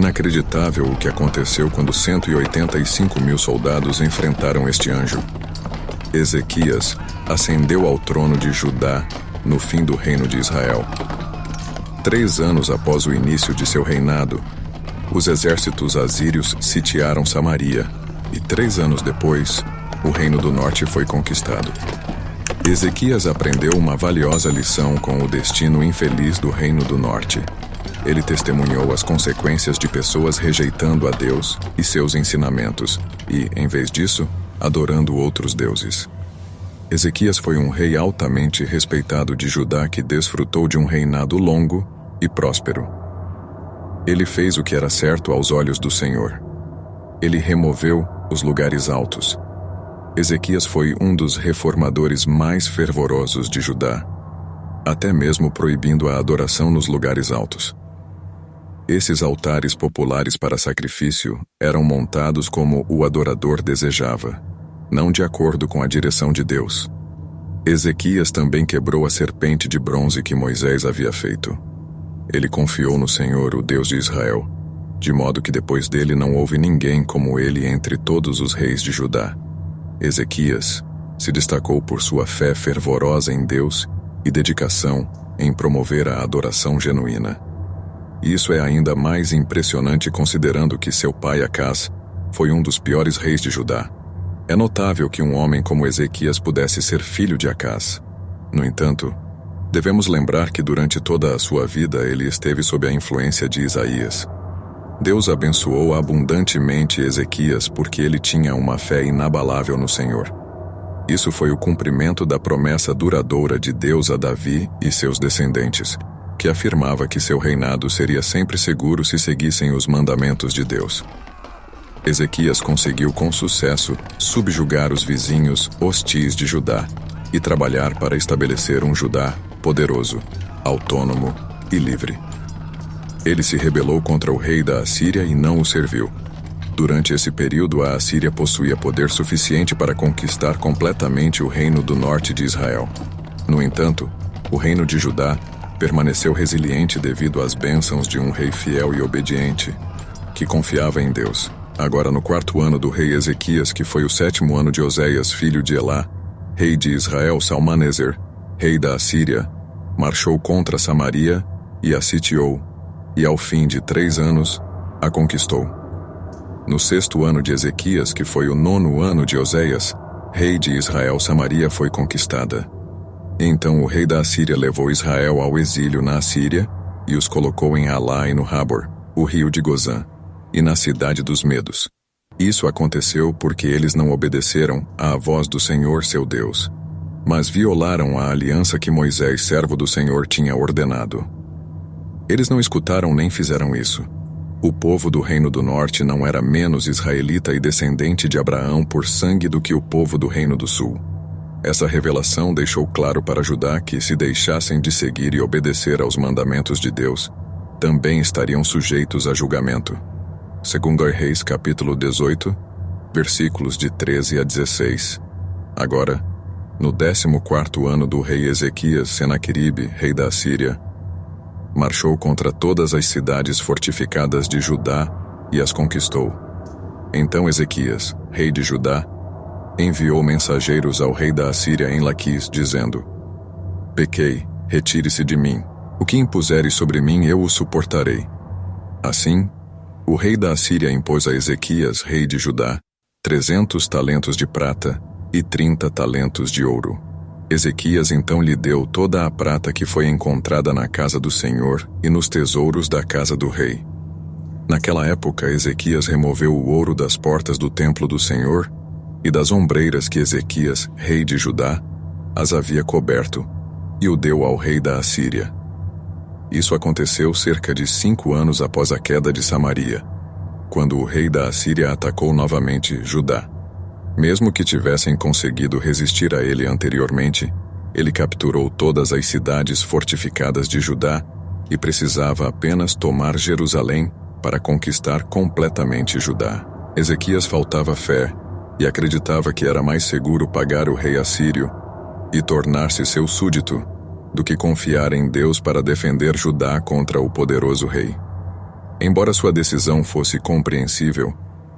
inacreditável o que aconteceu quando 185 mil soldados enfrentaram este anjo. Ezequias ascendeu ao trono de Judá no fim do reino de Israel. 3 anos após o início de seu reinado, os exércitos assírios sitiaram Samaria, e 3 anos depois, o reino do norte foi conquistado. Ezequias aprendeu uma valiosa lição com o destino infeliz do reino do norte. Ele testemunhou as consequências de pessoas rejeitando a Deus e seus ensinamentos e, em vez disso, adorando outros deuses. Ezequias foi um rei altamente respeitado de Judá que desfrutou de um reinado longo e próspero. Ele fez o que era certo aos olhos do Senhor. Ele removeu os lugares altos. Ezequias foi um dos reformadores mais fervorosos de Judá, até mesmo proibindo a adoração nos lugares altos. Esses altares populares para sacrifício eram montados como o adorador desejava, não de acordo com a direção de Deus. Ezequias também quebrou a serpente de bronze que Moisés havia feito. Ele confiou no Senhor, o Deus de Israel, de modo que depois dele não houve ninguém como ele entre todos os reis de Judá. Ezequias se destacou por sua fé fervorosa em Deus e dedicação em promover a adoração genuína. Isso é ainda mais impressionante considerando que seu pai Acás foi um dos piores reis de Judá. É notável que um homem como Ezequias pudesse ser filho de Acás. No entanto, devemos lembrar que durante toda a sua vida ele esteve sob a influência de Isaías. Deus abençoou abundantemente Ezequias porque ele tinha uma fé inabalável no Senhor. Isso foi o cumprimento da promessa duradoura de Deus a Davi e seus descendentes, que afirmava que seu reinado seria sempre seguro se seguissem os mandamentos de Deus. Ezequias conseguiu com sucesso subjugar os vizinhos hostis de Judá e trabalhar para estabelecer um Judá poderoso, autônomo e livre. Ele se rebelou contra o rei da Assíria e não o serviu. Durante esse período, a Assíria possuía poder suficiente para conquistar completamente o reino do norte de Israel. No entanto, o reino de Judá permaneceu resiliente devido às bênçãos de um rei fiel e obediente, que confiava em Deus. Agora, no 4º ano do rei Ezequias, que foi o 7º ano de Oséias, filho de Elá, rei de Israel, Salmaneser, rei da Assíria, marchou contra Samaria e a sitiou, e ao fim de 3 anos, a conquistou. No 6º ano de Ezequias, que foi o 9º ano de Oséias, rei de Israel, Samaria foi conquistada. Então o rei da Assíria levou Israel ao exílio na Assíria e os colocou em Halá e no Habor, o rio de Gozã, e na cidade dos Medos. Isso aconteceu porque eles não obedeceram à voz do Senhor seu Deus, mas violaram a aliança que Moisés, servo do Senhor, tinha ordenado. Eles não escutaram nem fizeram isso. O povo do Reino do Norte não era menos israelita e descendente de Abraão por sangue do que o povo do Reino do Sul. Essa revelação deixou claro para Judá que, se deixassem de seguir e obedecer aos mandamentos de Deus, também estariam sujeitos a julgamento. 2 Reis capítulo 18, versículos de 13 a 16. Agora, no 14º ano do rei Ezequias, Senaqueribe, rei da Assíria, marchou contra todas as cidades fortificadas de Judá e as conquistou. Então Ezequias, rei de Judá, enviou mensageiros ao rei da Assíria em Laquis, dizendo: Pequei, retire-se de mim. O que impuseres sobre mim eu o suportarei. Assim, o rei da Assíria impôs a Ezequias, rei de Judá, 300 talentos de prata e 30 talentos de ouro. Ezequias então lhe deu toda a prata que foi encontrada na casa do Senhor e nos tesouros da casa do rei. Naquela época, Ezequias removeu o ouro das portas do templo do Senhor e das ombreiras que Ezequias, rei de Judá, as havia coberto, e o deu ao rei da Assíria. Isso aconteceu cerca de 5 anos após a queda de Samaria, quando o rei da Assíria atacou novamente Judá. Mesmo que tivessem conseguido resistir a ele anteriormente, ele capturou todas as cidades fortificadas de Judá e precisava apenas tomar Jerusalém para conquistar completamente Judá. Ezequias faltava fé e acreditava que era mais seguro pagar o rei assírio e tornar-se seu súdito do que confiar em Deus para defender Judá contra o poderoso rei. Embora sua decisão fosse compreensível,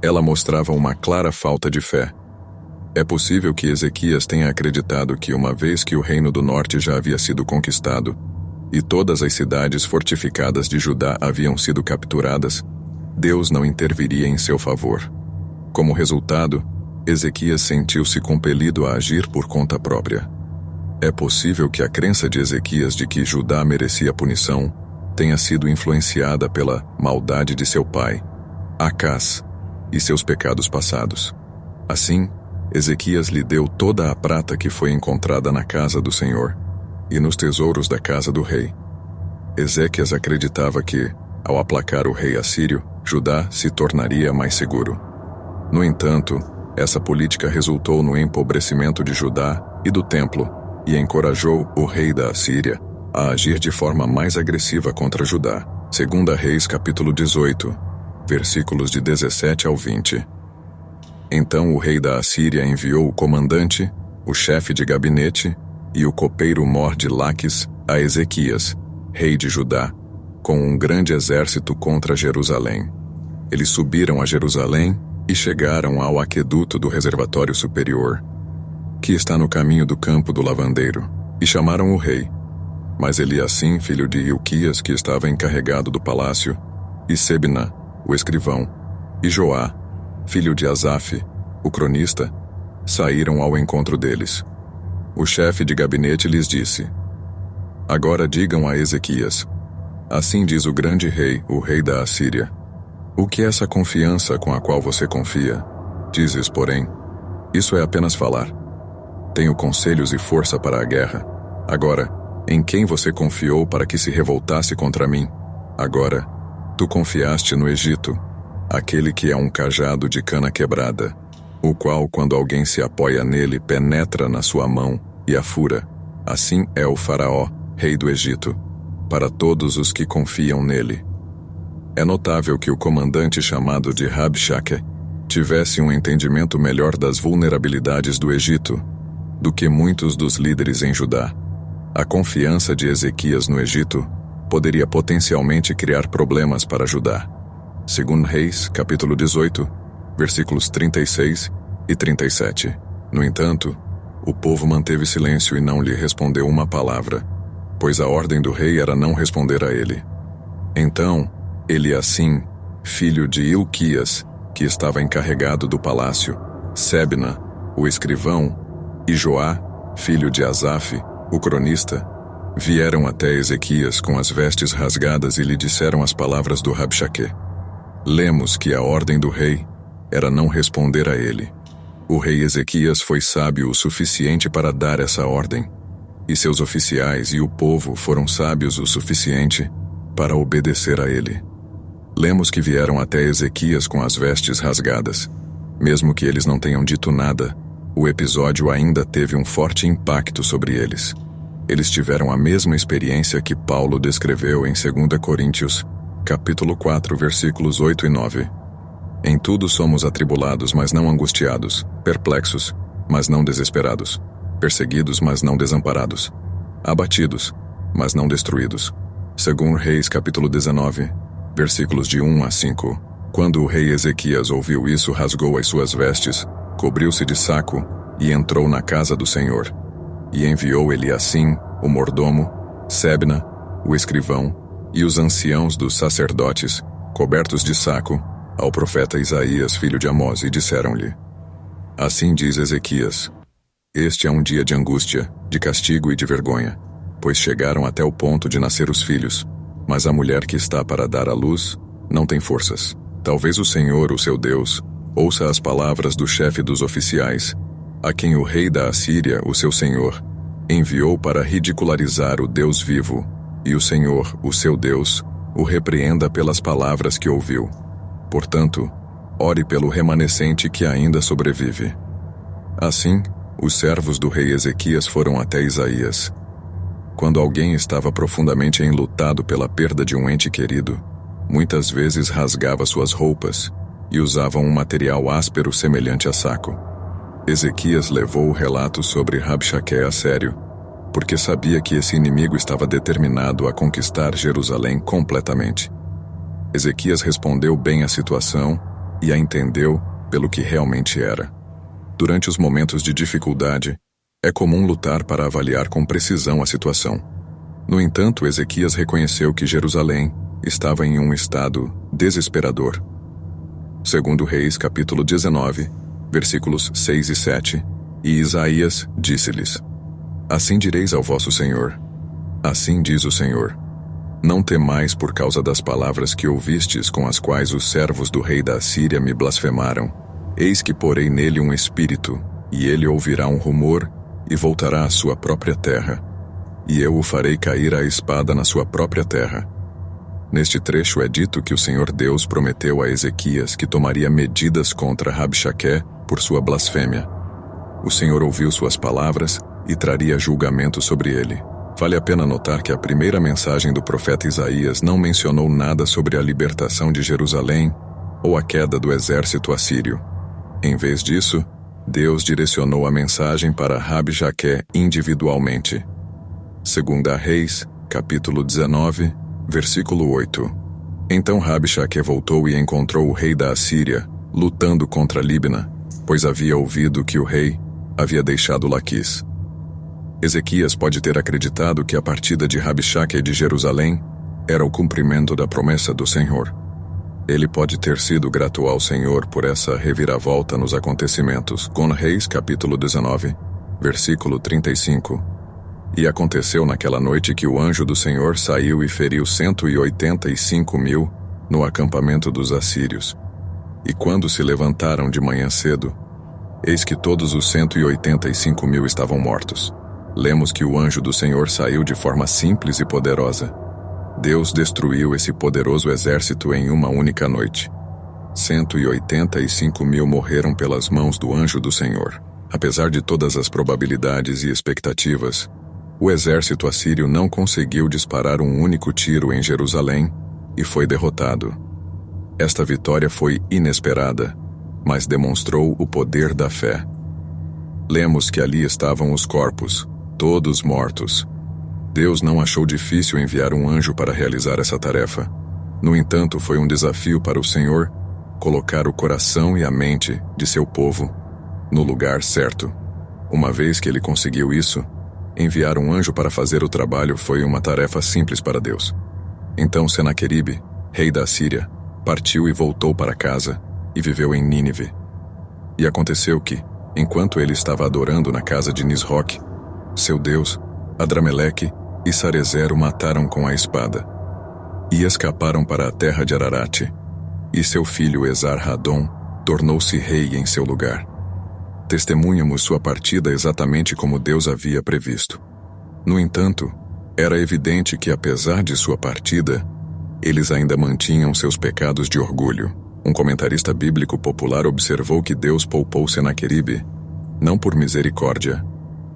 ela mostrava uma clara falta de fé. É possível que Ezequias tenha acreditado que, uma vez que o reino do norte já havia sido conquistado e todas as cidades fortificadas de Judá haviam sido capturadas, Deus não interviria em seu favor. Como resultado, Ezequias sentiu-se compelido a agir por conta própria. É possível que a crença de Ezequias de que Judá merecia punição tenha sido influenciada pela maldade de seu pai, Acás, e seus pecados passados. Assim, Ezequias lhe deu toda a prata que foi encontrada na casa do Senhor e nos tesouros da casa do rei. Ezequias acreditava que, ao aplacar o rei assírio, Judá se tornaria mais seguro. No entanto, essa política resultou no empobrecimento de Judá e do templo e encorajou o rei da Assíria a agir de forma mais agressiva contra Judá. 2 Reis capítulo 18, versículos de 17 ao 20. Então o rei da Assíria enviou o comandante, o chefe de gabinete e o copeiro-mor de Laques a Ezequias, rei de Judá, com um grande exército contra Jerusalém. Eles subiram a Jerusalém e chegaram ao aqueduto do reservatório superior, que está no caminho do campo do lavandeiro, e chamaram o rei. Mas Eliacim, filho de Hilquias, que estava encarregado do palácio, e Sebna, o escrivão, e Joá, filho de Asaf, o cronista, saíram ao encontro deles. O chefe de gabinete lhes disse: Agora digam a Ezequias: Assim diz o grande rei, o rei da Assíria. O que é essa confiança com a qual você confia? Dizes, porém, isso é apenas falar. Tenho conselhos e força para a guerra. Agora, em quem você confiou para que se revoltasse contra mim? Agora, tu confiaste no Egito, aquele que é um cajado de cana quebrada, o qual, quando alguém se apoia nele, penetra na sua mão e a fura. Assim é o faraó, rei do Egito, para todos os que confiam nele. É notável que o comandante chamado de Rabshakeh tivesse um entendimento melhor das vulnerabilidades do Egito do que muitos dos líderes em Judá. A confiança de Ezequias no Egito poderia potencialmente criar problemas para Judá. 2 Reis, capítulo 18, versículos 36 e 37. No entanto, o povo manteve silêncio e não lhe respondeu uma palavra, pois a ordem do rei era não responder a ele. Então, Eliacim, filho de Hilquias, que estava encarregado do palácio, Sebna, o escrivão, e Joá, filho de Asaf, o cronista, vieram até Ezequias com as vestes rasgadas e lhe disseram as palavras do Rabshakeh. Lemos que a ordem do rei era não responder a ele. O rei Ezequias foi sábio o suficiente para dar essa ordem, e seus oficiais e o povo foram sábios o suficiente para obedecer a ele. Lemos que vieram até Ezequias com as vestes rasgadas. Mesmo que eles não tenham dito nada, o episódio ainda teve um forte impacto sobre eles. Eles tiveram a mesma experiência que Paulo descreveu em 2 Coríntios, capítulo 4, versículos 8 e 9. Em tudo somos atribulados, mas não angustiados, perplexos, mas não desesperados, perseguidos, mas não desamparados, abatidos, mas não destruídos. 2 Reis, capítulo 19, versículos de 1 a 5. Quando o rei Ezequias ouviu isso, rasgou as suas vestes, cobriu-se de saco e entrou na casa do Senhor. E enviou Eliacim, o mordomo, Sebna, o escrivão, e os anciãos dos sacerdotes, cobertos de saco, ao profeta Isaías, filho de Amós, e disseram-lhe: Assim diz Ezequias: Este é um dia de angústia, de castigo e de vergonha, pois chegaram até o ponto de nascer os filhos, mas a mulher que está para dar à luz não tem forças. Talvez o Senhor, o seu Deus, ouça as palavras do chefe dos oficiais, a quem o rei da Assíria, o seu senhor, enviou para ridicularizar o Deus vivo, e o Senhor, o seu Deus, o repreenda pelas palavras que ouviu. Portanto, ore pelo remanescente que ainda sobrevive. Assim, os servos do rei Ezequias foram até Isaías. Quando alguém estava profundamente enlutado pela perda de um ente querido, muitas vezes rasgava suas roupas e usava um material áspero semelhante a saco. Ezequias levou o relato sobre Rabshakeh a sério, porque sabia que esse inimigo estava determinado a conquistar Jerusalém completamente. Ezequias respondeu bem à situação e a entendeu pelo que realmente era. Durante os momentos de dificuldade, é comum lutar para avaliar com precisão a situação. No entanto, Ezequias reconheceu que Jerusalém estava em um estado desesperador. Segundo Reis, capítulo 19, versículos 6 e 7, e Isaías disse-lhes: Assim direis ao vosso Senhor, assim diz o Senhor, não temais por causa das palavras que ouvistes com as quais os servos do rei da Assíria me blasfemaram. Eis que porei nele um espírito, e ele ouvirá um rumor, e voltará à sua própria terra. E eu o farei cair à espada na sua própria terra. Neste trecho é dito que o Senhor Deus prometeu a Ezequias que tomaria medidas contra Rabxaqué por sua blasfêmia. O Senhor ouviu suas palavras e traria julgamento sobre ele. Vale a pena notar que a primeira mensagem do profeta Isaías não mencionou nada sobre a libertação de Jerusalém ou a queda do exército assírio. Em vez disso, Deus direcionou a mensagem para Rabxaqué individualmente. Segunda Reis, capítulo 19, versículo 8. Então Rabxaqué voltou e encontrou o rei da Assíria, lutando contra Libna, pois havia ouvido que o rei havia deixado Laquis. Ezequias pode ter acreditado que a partida de Rabxaqué de Jerusalém era o cumprimento da promessa do Senhor. Ele pode ter sido grato ao Senhor por essa reviravolta nos acontecimentos. Com Reis, capítulo 19, versículo 35. E aconteceu naquela noite que o anjo do Senhor saiu e feriu 185.000 no acampamento dos assírios. E quando se levantaram de manhã cedo, eis que todos os 185.000 estavam mortos. Lemos que o anjo do Senhor saiu de forma simples e poderosa. Deus destruiu esse poderoso exército em uma única noite. 185.000 morreram pelas mãos do anjo do Senhor. Apesar de todas as probabilidades e expectativas, o exército assírio não conseguiu disparar um único tiro em Jerusalém e foi derrotado. Esta vitória foi inesperada, mas demonstrou o poder da fé. Lemos que ali estavam os corpos, todos mortos. Deus não achou difícil enviar um anjo para realizar essa tarefa. No entanto, foi um desafio para o Senhor colocar o coração e a mente de seu povo no lugar certo. Uma vez que ele conseguiu isso, enviar um anjo para fazer o trabalho foi uma tarefa simples para Deus. Então Senaqueribe, rei da Síria, partiu e voltou para casa e viveu em Nínive. E aconteceu que, enquanto ele estava adorando na casa de Nisroque, seu deus, Adrameleque e Sarezer o mataram com a espada. E escaparam para a terra de Ararate, e seu filho Esar-Hadom tornou-se rei em seu lugar. Testemunhamos sua partida exatamente como Deus havia previsto. No entanto, era evidente que apesar de sua partida, eles ainda mantinham seus pecados de orgulho. Um comentarista bíblico popular observou que Deus poupou Senaqueribe, não por misericórdia,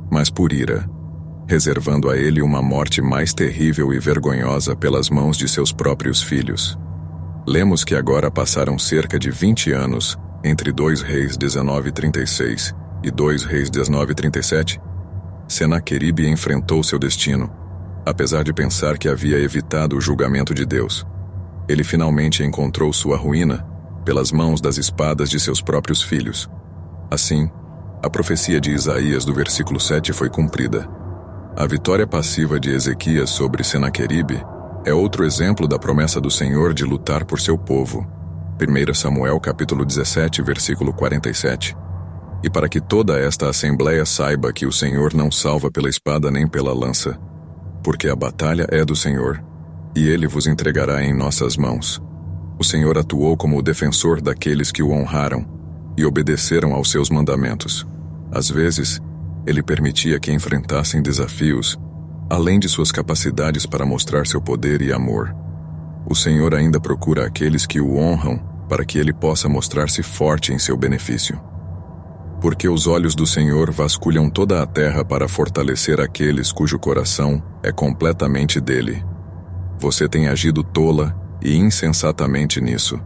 mas por ira, reservando a ele uma morte mais terrível e vergonhosa pelas mãos de seus próprios filhos. Lemos que agora passaram cerca de 20 anos entre 2 Reis 19:36 e 2 Reis 19:37. Senaqueribe enfrentou seu destino, apesar de pensar que havia evitado o julgamento de Deus. Ele finalmente encontrou sua ruína pelas mãos das espadas de seus próprios filhos. Assim, a profecia de Isaías do versículo 7 foi cumprida. A vitória passiva de Ezequias sobre Senaqueribe é outro exemplo da promessa do Senhor de lutar por seu povo. 1 Samuel capítulo 17, versículo 47. E para que toda esta assembleia saiba que o Senhor não salva pela espada nem pela lança, porque a batalha é do Senhor, e ele vos entregará em nossas mãos. O Senhor atuou como o defensor daqueles que o honraram e obedeceram aos seus mandamentos. Às vezes, ele permitia que enfrentassem desafios, além de suas capacidades para mostrar seu poder e amor. O Senhor ainda procura aqueles que o honram para que ele possa mostrar-se forte em seu benefício. Porque os olhos do Senhor vasculham toda a terra para fortalecer aqueles cujo coração é completamente dele. Você tem agido tola e insensatamente nisso.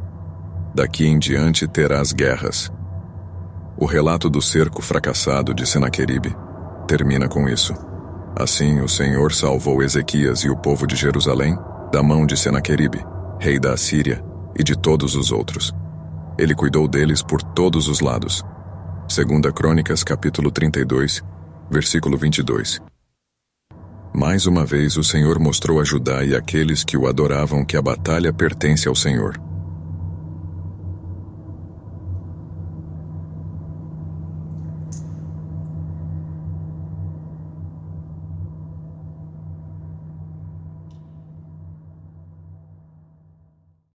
Daqui em diante terás guerras. O relato do cerco fracassado de Senaqueribe termina com isso. Assim, o Senhor salvou Ezequias e o povo de Jerusalém da mão de Senaqueribe, rei da Assíria, e de todos os outros. Ele cuidou deles por todos os lados. 2 Crônicas, capítulo 32, versículo 22. Mais uma vez o Senhor mostrou a Judá e àqueles que o adoravam que a batalha pertence ao Senhor.